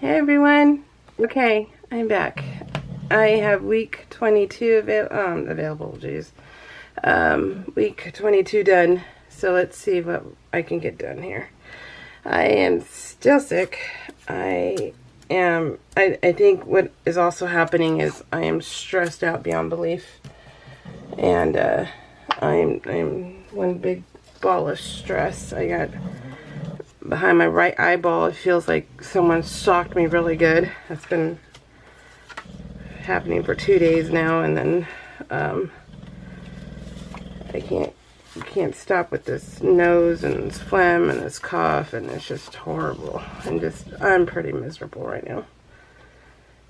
Hey everyone. Okay, I'm back. I have week 22 available. Geez, week 22 done. So let's see what I can get done here. I am still sick. I think what is also happening is I am stressed out beyond belief, and I'm one big ball of stress. I got behind my right eyeball. It feels like someone shocked me really good. That's been happening for 2 days now, and then I can't stop with this nose and this phlegm and this cough, and it's just horrible. I'm pretty miserable right now.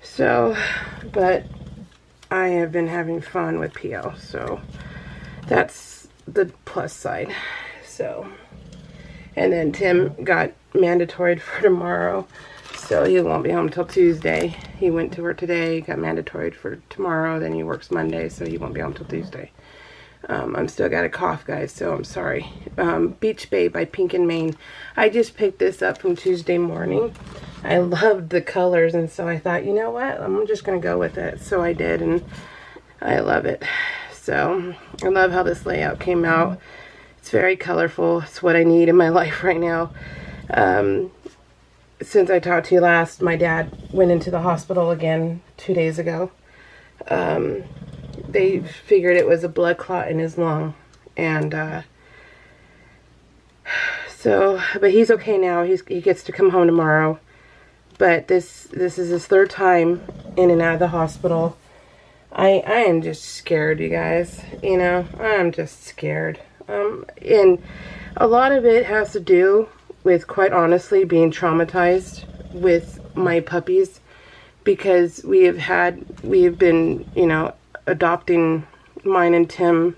So, but I have been having fun with PO, so that's the plus side. So, and then Tim got mandatory for tomorrow, so he won't be home till Tuesday. He went to work today, got mandatory for tomorrow, then he works Monday, so he won't be home till Tuesday. I'm still got a cough, guys, so I'm sorry. Beach Bay by Pink and Main. I just picked this up from Tuesday morning. I loved the colors, and so I thought, you know what, I'm just going to go with it. So I did, and I love it. So I love how this layout came out. It's very colorful. It's what I need in my life right now. Since I talked to you last, my dad went into the hospital again 2 days ago. They figured it was a blood clot in his lung, and but he's okay now. He gets to come home tomorrow. But this is his third time in and out of the hospital. I am just scared, you guys. You know, I'm just scared. And a lot of it has to do with, quite honestly, being traumatized with my puppies, because we have been, you know, adopting mine and Tim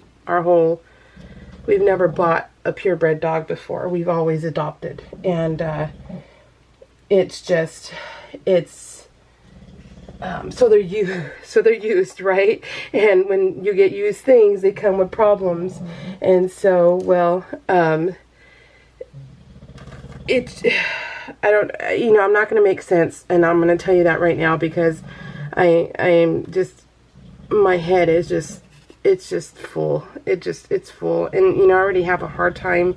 we've never bought a purebred dog before. We've always adopted, and so they're used, right? And when you get used things, they come with problems. And so, well, I'm not going to make sense, and I'm going to tell you that right now, because I am just, my head is just, it's just full. It's full. And, you know, I already have a hard time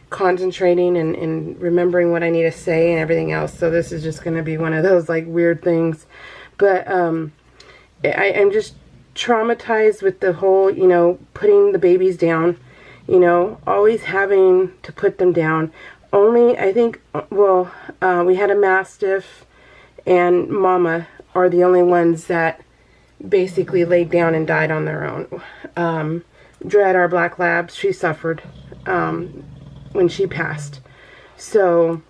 concentrating and remembering what I need to say and everything else. So this is just going to be one of those, like, weird things. But I'm just traumatized with the whole, you know, putting the babies down, you know, always having to put them down. Only, I think, well, we had a Mastiff and Mama are the only ones that basically laid down and died on their own. Dread, our black lab, she suffered when she passed. So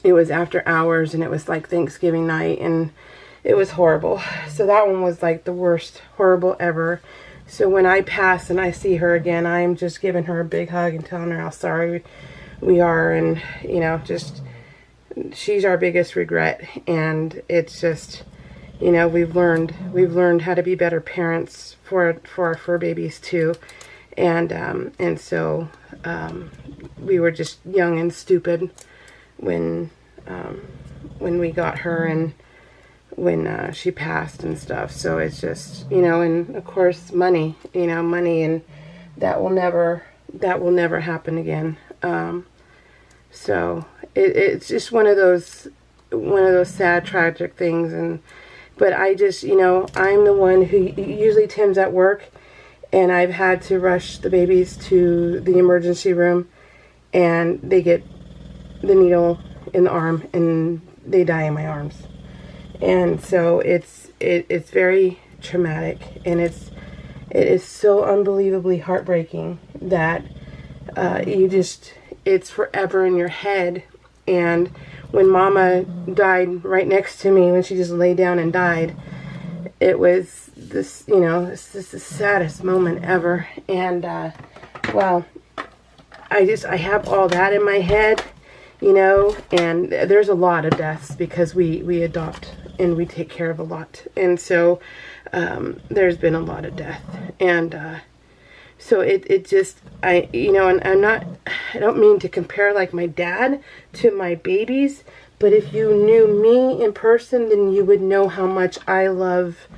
it was after hours, and it was like Thanksgiving night, and it was horrible. So that one was like the worst, horrible ever. So when I pass and I see her again, I am just giving her a big hug and telling her how sorry we are, and, you know, just, she's our biggest regret. And it's just, you know, we've learned how to be better parents for our fur babies too. And so we were just young and stupid when we got her, and when she passed and stuff. So it's just, you know, and of course money, and that will never happen again. So it's just one of those sad, tragic things. But I just, you know, I'm the one who, usually Tim's at work, and I've had to rush the babies to the emergency room, and they get the needle in the arm, and they die in my arms. And so it's very traumatic, and it is so unbelievably heartbreaking that it's forever in your head. And when Mama died right next to me, when she just lay down and died, it was this, you know, it's the saddest moment ever. And well, I have all that in my head, you know, and there's a lot of deaths because we adopt and we take care of a lot. And so there's been a lot of death. And So it just, you know, and I don't mean to compare like my dad to my babies, but if you knew me in person, then you would know how much I love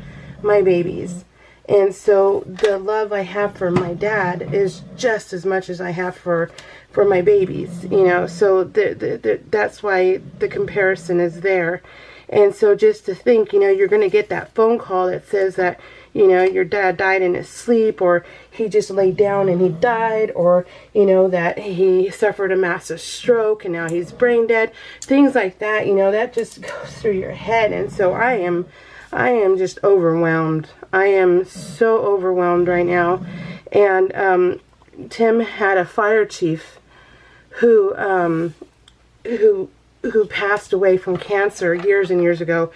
my babies. And so the love I have for my dad is just as much as I have for my babies, you know. So that's why the comparison is there. And so just to think, you know, you're going to get that phone call that says that, you know, your dad died in his sleep, or he just laid down and he died, or, you know, that he suffered a massive stroke and now he's brain dead. Things like that, you know, that just goes through your head. And so I am just overwhelmed. I am so overwhelmed right now. And Tim had a fire chief who passed away from cancer years and years ago.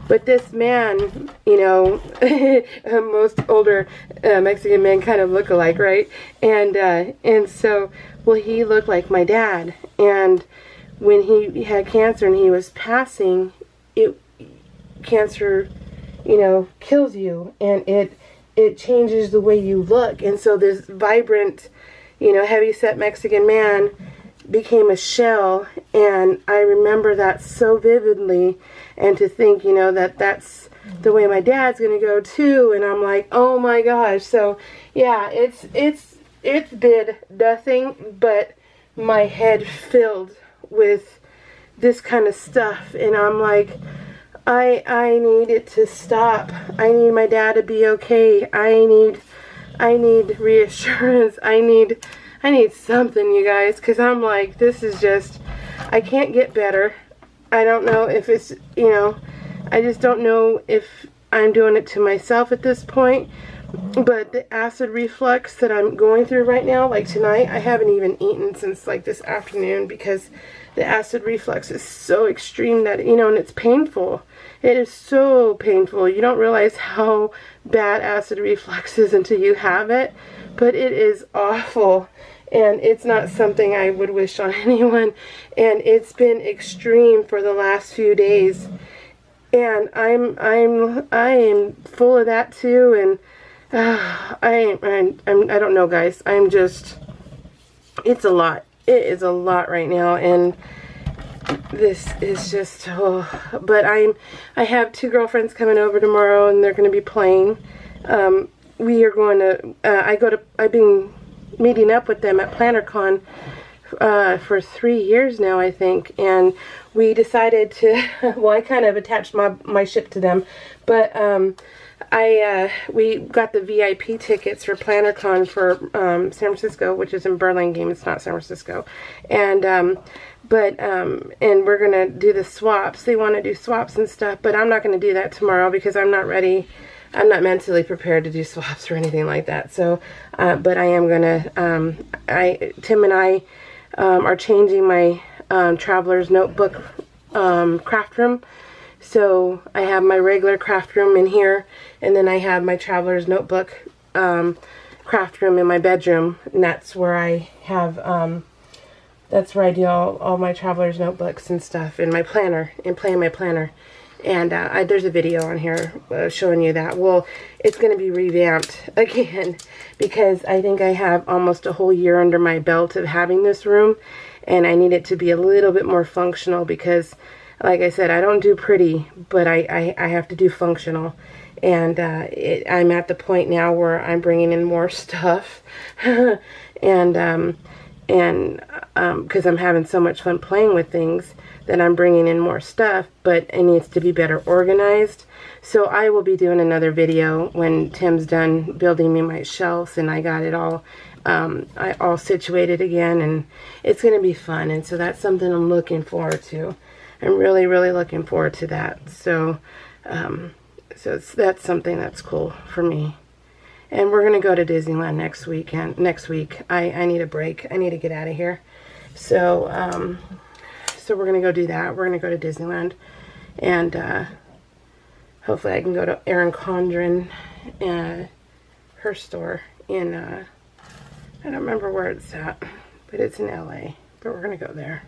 But this man, you know, most older Mexican men kind of look alike, right? And so, well, he looked like my dad. And when he had cancer and he was passing, cancer, you know, kills you, and it changes the way you look. And so this vibrant, you know, heavy-set Mexican man became a shell, and I remember that so vividly. And to think, you know, that's the way my dad's gonna go too, and I'm like, oh my gosh. So yeah, it did nothing but my head filled with this kind of stuff, and I'm like, I need it to stop. I need my dad to be okay. I need reassurance. I need something, you guys, because I'm like, this is just, I can't get better. I don't know if it's, you know, I just don't know if I'm doing it to myself at this point. But the acid reflux that I'm going through right now, like tonight, I haven't even eaten since like this afternoon, because the acid reflux is so extreme that, you know, and it's painful. It is so painful. You don't realize how bad acid reflux is until you have it, but it is awful. And it's not something I would wish on anyone. And it's been extreme for the last few days. And I am full of that too. And I don't know, guys. I'm just, it's a lot. It is a lot right now. And this is just, oh. But I have 2 girlfriends coming over tomorrow, and they're going to be playing. We are going to, I've been meeting up with them at PlannerCon for 3 years now, I think, and we decided to, well, I kind of attached my ship to them, but we got the VIP tickets for PlannerCon for San Francisco, which is in Burlingame. It's not San Francisco, and and we're gonna do the swaps. They want to do swaps and stuff, but I'm not gonna do that tomorrow because I'm not ready. I'm not mentally prepared to do swaps or anything like that. So, but I am gonna, Tim and I are changing my traveler's notebook craft room. So I have my regular craft room in here, and then I have my traveler's notebook craft room in my bedroom, and that's where I have, that's where I do all my traveler's notebooks and stuff, in my planner, and play in my planner. And there's a video on here showing you that. Well, it's going to be revamped again, because I think I have almost a whole year under my belt of having this room, and I need it to be a little bit more functional, because like I said, I don't do pretty, but I have to do functional. And I'm at the point now where I'm bringing in more stuff, and because I'm having so much fun playing with things, that I'm bringing in more stuff, but it needs to be better organized. So I will be doing another video when Tim's done building me my shelves and I got it all all situated again, and it's going to be fun. And so that's something I'm looking forward to. I'm really, really looking forward to that. So that's something that's cool for me. And we're going to go to Disneyland next week. I need a break. I need to get out of here. So so we're going to go do that. We're going to go to Disneyland. And hopefully I can go to Erin Condren, her store in, I don't remember where it's at, but it's in LA. But we're going to go there.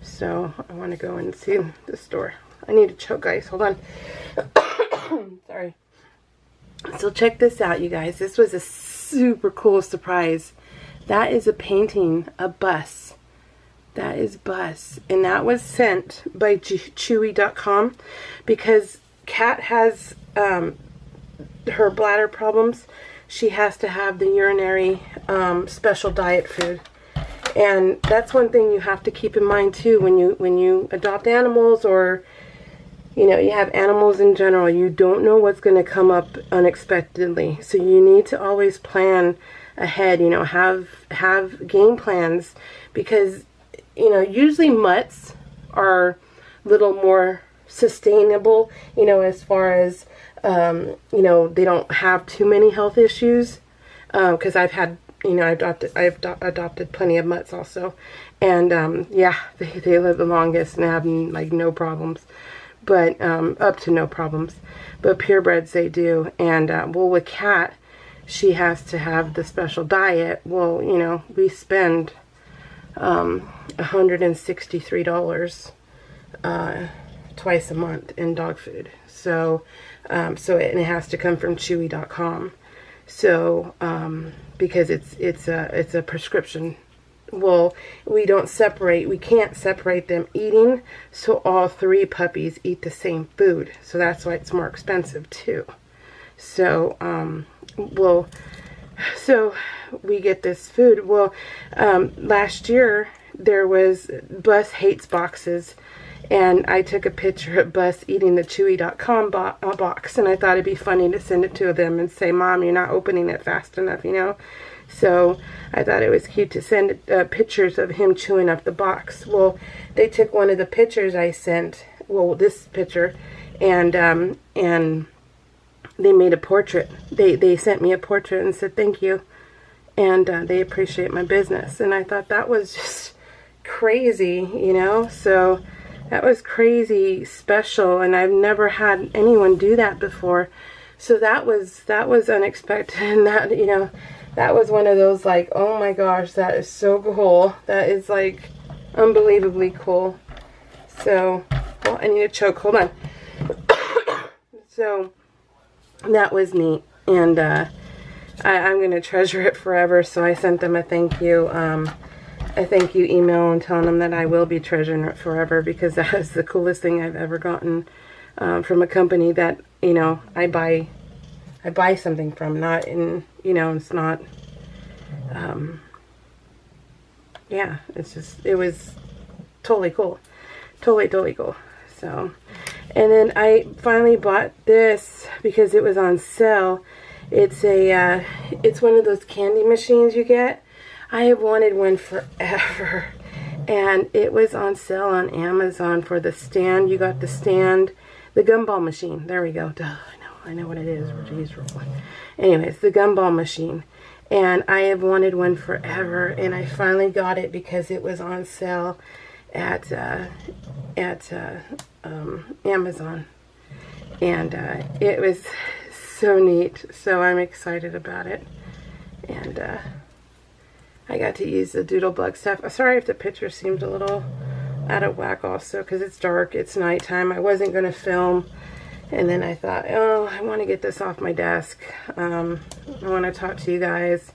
So I want to go and see the store. I need to choke, guys. Hold on. Sorry. So check this out, you guys. This was a super cool surprise. That is a painting, a bus. That is bus. And that was sent by Chewy.com because Kat has her bladder problems. She has to have the urinary special diet food. And that's one thing you have to keep in mind too when you adopt animals, or you know, you have animals in general. You don't know what's going to come up unexpectedly. So you need to always plan ahead, you know, have game plans, because you know, usually mutts are a little more sustainable, you know, as far as you know, they don't have too many health issues, because I've had, you know, I've adopted plenty of mutts also, and yeah, they live the longest and have like no problems, but up to no problems. But purebreds, they do. And well, with Kat, she has to have the special diet. Well, you know, we spend $163 twice a month in dog food. So and it has to come from Chewy.com. So because it's a prescription. Well, we can't separate them eating, so all 3 puppies eat the same food. So that's why it's more expensive too. So so we get this food. Well, last year there was Bus Hates boxes, and I took a picture of Bus eating the Chewy.com box, and I thought it'd be funny to send it to them and say, Mom, you're not opening it fast enough, you know. So I thought it was cute to send pictures of him chewing up the box. Well, they took one of the pictures I sent, well, this picture, and they made a portrait. They sent me a portrait and said thank you, and they appreciate my business. And I thought that was just crazy, you know. So that was crazy special, and I've never had anyone do that before. So that was unexpected, and that, you know, that was one of those like, oh my gosh, that is so cool. That is like unbelievably cool. So, well, I need a choke. Hold on. So that was neat, and I'm going to treasure it forever. So I sent them a thank you email and telling them that I will be treasuring it forever, because that is the coolest thing I've ever gotten from a company that, you know, I buy something from, not in, you know, it's not, yeah, it's just, it was totally cool. Totally cool. So, and then I finally bought this because it was on sale. It's it's one of those candy machines you get. I have wanted one forever, and it was on sale on Amazon for the stand. You got the stand, the gumball machine. There we go. Duh, I know what it is. Geez, anyways, the gumball machine, and I have wanted one forever, and I finally got it because it was on sale at Amazon, and it was so neat. So I'm excited about it, and I got to use the Doodlebug stuff. Sorry if the picture seems a little out of whack also, because it's dark, it's nighttime. I wasn't going to film, and then I thought, oh, I want to get this off my desk. I want to talk to you guys,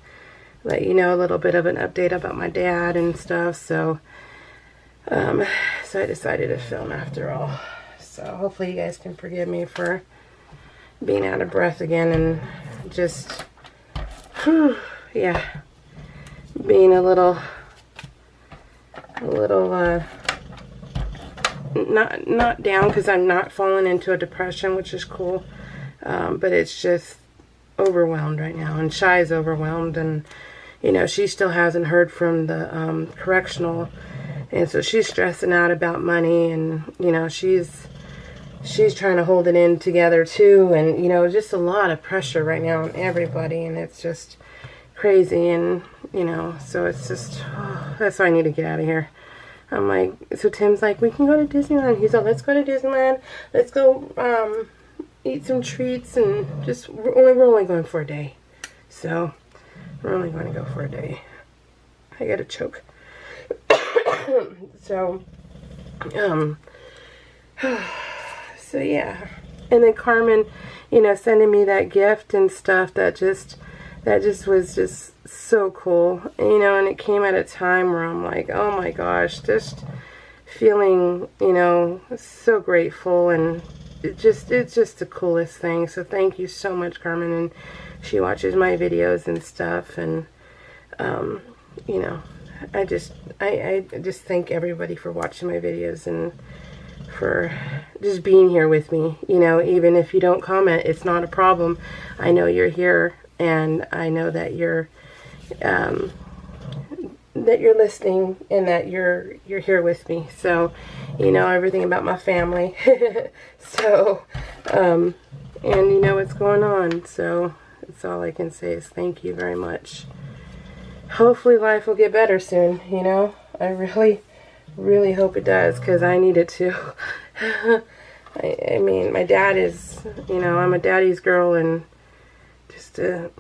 let you know a little bit of an update about my dad and stuff. So so I decided to film after all. So hopefully you guys can forgive me for being out of breath again, and just, yeah, being a little not down, because I'm not falling into a depression, which is cool, but it's just overwhelmed right now, and Shy's overwhelmed, and you know, she still hasn't heard from the correctional, and so she's stressing out about money, and you know, she's trying to hold it in together too, and you know, just a lot of pressure right now on everybody, and it's just crazy. And you know, so it's just, oh, that's why I need to get out of here. I'm like, so Tim's like, we can go to Disneyland. He's like, let's go to Disneyland, let's go eat some treats, and just we're only going for a day, so we're only going to go for a day. I gotta choke. So so yeah. And then Carmen, you know, sending me that gift and stuff, that just that just was just so cool. You know, and it came at a time where I'm like, oh my gosh, just feeling, you know, so grateful, and it's just the coolest thing. So thank you so much, Carmen. And she watches my videos and stuff, and you know, I just thank everybody for watching my videos and for just being here with me. You know, even if you don't comment, it's not a problem. I know you're here, and I know that you're listening, and that you're here with me. So, you know everything about my family. So, and you know what's going on. So that's all I can say is thank you very much. Hopefully life will get better soon, you know. I really hope it does, because I need it to. I mean, my dad is, you know, I'm a daddy's girl, and just to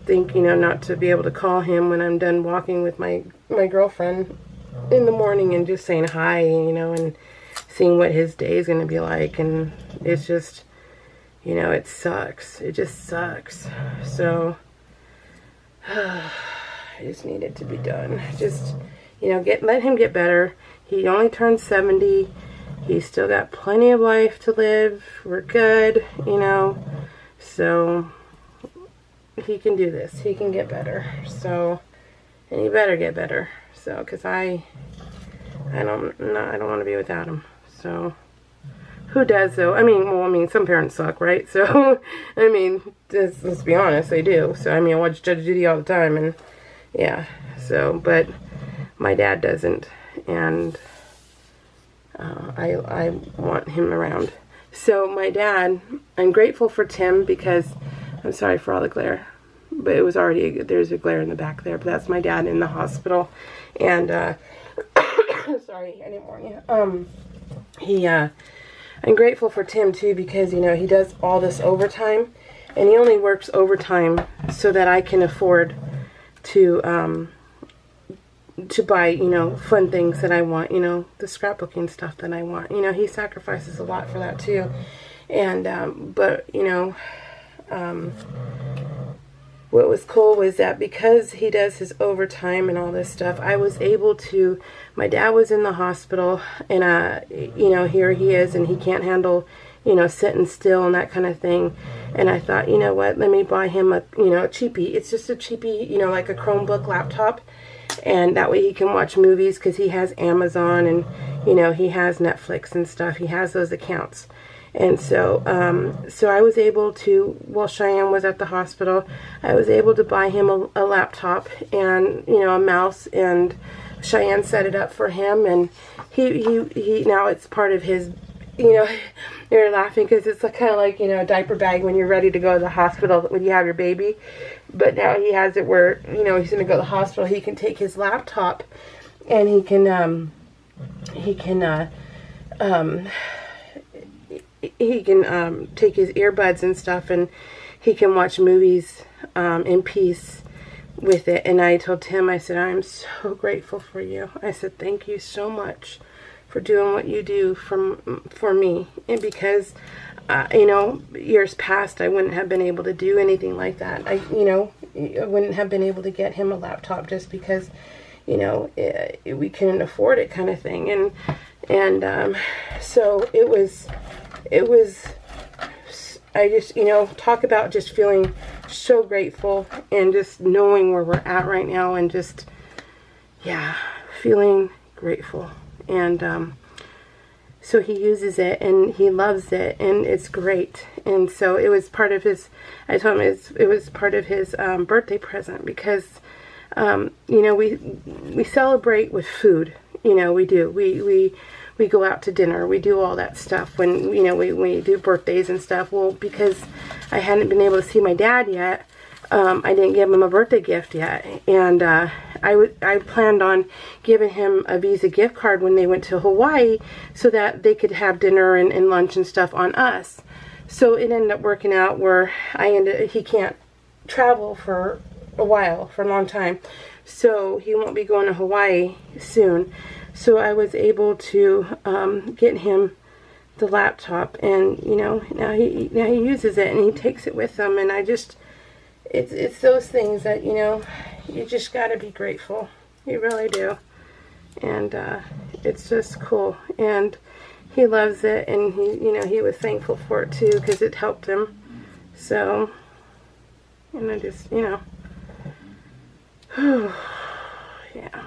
think, you know, not to be able to call him when I'm done walking with my girlfriend in the morning and just saying hi, you know, and seeing what his day is going to be like. And it's just, you know, it sucks. It just sucks. So I just need it to be done. Just, you know, let him get better. He only turned 70. He's still got plenty of life to live. We're good, you know. So he can do this. He can get better. So, and he better get better. So, because I don't want to be without him. So, who does though? I mean, some parents suck, right? So, I mean, let's be honest, they do. So, I mean, I watch Judge Judy all the time, and yeah. So, but my dad doesn't, and I want him around. So, my dad, I'm grateful for Tim, because I'm sorry for all the glare, but it was already, there's a glare in the back there, but that's my dad in the hospital. And sorry, I didn't warn you. I'm grateful for Tim too, because, you know, he does all this overtime, and he only works overtime so that I can afford to buy, you know, fun things that I want, you know, the scrapbooking stuff that I want. You know, he sacrifices a lot for that too. And but, you know, what was cool was that because he does his overtime and all this stuff, I was able to, my dad was in the hospital, and you know, here he is, and he can't handle, you know, sitting still and that kind of thing. And I thought, you know what, let me buy him a, you know, a cheapie. It's just a cheapie, you know, like a Chromebook laptop, and that way he can watch movies, because he has Amazon, and, you know, he has Netflix and stuff. He has those accounts. And so, so I was able to, while Cheyenne was at the hospital, I was able to buy him a laptop and, you know, a mouse, and Cheyenne set it up for him, and he now it's part of his, you know, they're laughing because it's kind of like, you know, a diaper bag when you're ready to go to the hospital when you have your baby. But now he has it where, you know, he's going to go to the hospital. He can take his laptop, and he can take his earbuds and stuff, and he can watch movies in peace with it. And I told Tim, I said, I'm so grateful for you. I said, thank you so much for doing what you do for me. And because, you know, years past, I wouldn't have been able to do anything like that. I wouldn't have been able to get him a laptop, just because, you know, we couldn't afford it, kind of thing. And so it was, I just, you know, talk about just feeling so grateful, and just knowing where we're at right now, and just, yeah, feeling grateful. And so he uses it, and he loves it, and it's great. And so it was part of his, I told him it was part of his birthday present, because, you know, we celebrate with food. You know, we do. We go out to dinner. We do all that stuff when, you know, we do birthdays and stuff. Well, because I hadn't been able to see my dad yet, I didn't give him a birthday gift yet. And I planned on giving him a Visa gift card when they went to Hawaii, so that they could have dinner and lunch and stuff on us. So it ended up working out where he can't travel for a while, for a long time. So he won't be going to Hawaii soon. So I was able to get him the laptop, and, you know, now he uses it, and he takes it with him, and I just, it's those things that, you know, you just got to be grateful. You really do. And it's just cool. And he loves it, and he, you know, he was thankful for it too because it helped him. So, and I just, you know, yeah.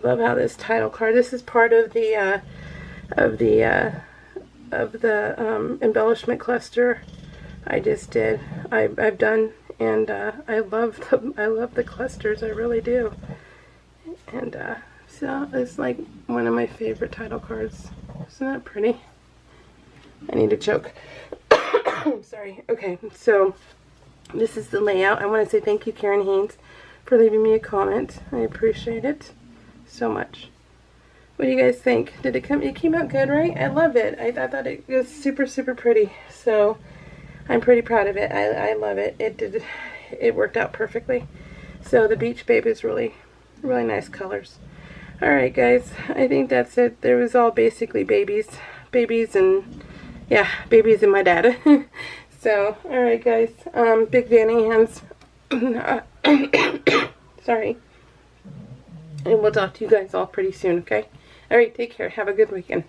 Love how this title card. This is part of the embellishment cluster I just did. I've done, and I love the clusters. I really do. And so it's like one of my favorite title cards. Isn't that pretty? I need to choke. Sorry. Okay, so this is the layout. I want to say thank you, Karen Haynes, for leaving me a comment. I appreciate it so much. What do you guys think? Did it come? It came out good, right? I love it. I thought it was super, super pretty. So I'm pretty proud of it. I love it. It worked out perfectly. So the Beach Babe is really, really nice colors. All right, guys. I think that's it. There was all basically babies, and yeah, babies and my dad. So all right, guys. Big Vanny hands. Sorry. And we'll talk to you guys all pretty soon. Okay. All right. Take care. Have a good weekend.